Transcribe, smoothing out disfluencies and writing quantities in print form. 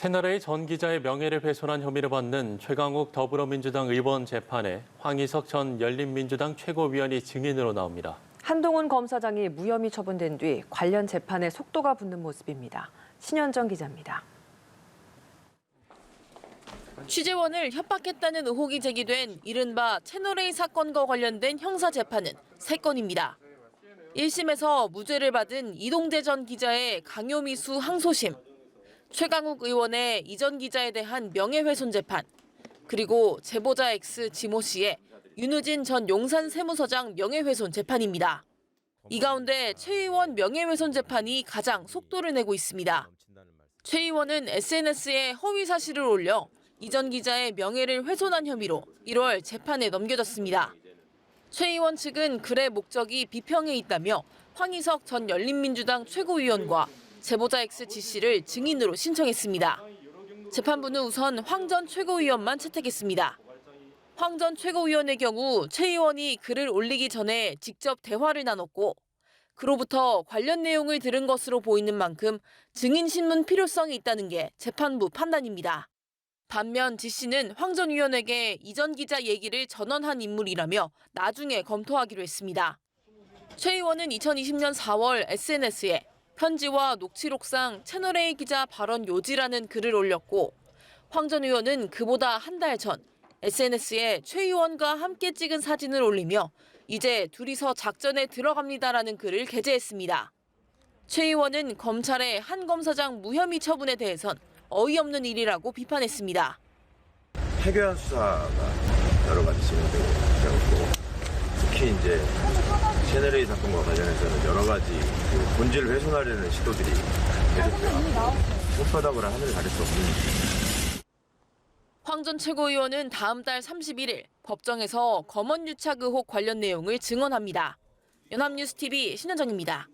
채널A 전 기자의 명예를 훼손한 혐의를 받는 최강욱 더불어민주당 의원 재판에 황희석 전 열린민주당 최고위원이 증인으로 나옵니다. 한동훈 검사장이 무혐의 처분된 뒤 관련 재판에 속도가 붙는 모습입니다. 신현정 기자입니다. 취재원을 협박했다는 의혹이 제기된 이른바 채널A 사건과 관련된 형사재판은 3건입니다. 1심에서 무죄를 받은 이동재 전 기자의 강요미수 항소심, 최강욱 의원의 이전 기자에 대한 명예훼손 재판, 그리고 제보자 X 지모 씨의 윤우진 전 용산 세무서장 명예훼손 재판입니다. 이 가운데 최 의원 명예훼손 재판이 가장 속도를 내고 있습니다. 최 의원은 SNS에 허위 사실을 올려 이전 기자의 명예를 훼손한 혐의로 1월 재판에 넘겨졌습니다. 최 의원 측은 글의 목적이 비평에 있다며 황희석 전 열린민주당 최고위원과 제보자 X 지씨를 증인으로 신청했습니다. 재판부는 우선 황 전 최고위원만 채택했습니다. 황 전 최고위원의 경우 최 의원이 글을 올리기 전에 직접 대화를 나눴고 그로부터 관련 내용을 들은 것으로 보이는 만큼 증인 신문 필요성이 있다는 게 재판부 판단입니다. 반면 지씨는 황 전 의원에게 이전 기자 얘기를 전언한 인물이라며 나중에 검토하기로 했습니다. 최 의원은 2020년 4월 SNS에 편지와 녹취록상 채널A 기자 발언 요지라는 글을 올렸고 황 전 의원은 그보다 한 달 전 SNS에 최 의원과 함께 찍은 사진을 올리며 이제 둘이서 작전에 들어갑니다라는 글을 게재했습니다. 최 의원은 검찰의 한 검사장 무혐의 처분에 대해선 어이없는 일이라고 비판했습니다. 해괴한 수사가 여러 가지 진행되고 있고 특히 이제 채널A 사건과 관련해서는 여러 가지 본질을 훼손하려는 시도들이 계속돼요. 손바닥으로 하늘을 가릴 수 없는 일입니다. 황 전 최고위원은 다음 달 31일 법정에서 검언유착 의혹 관련 내용을 증언합니다. 연합뉴스TV 신현정입니다.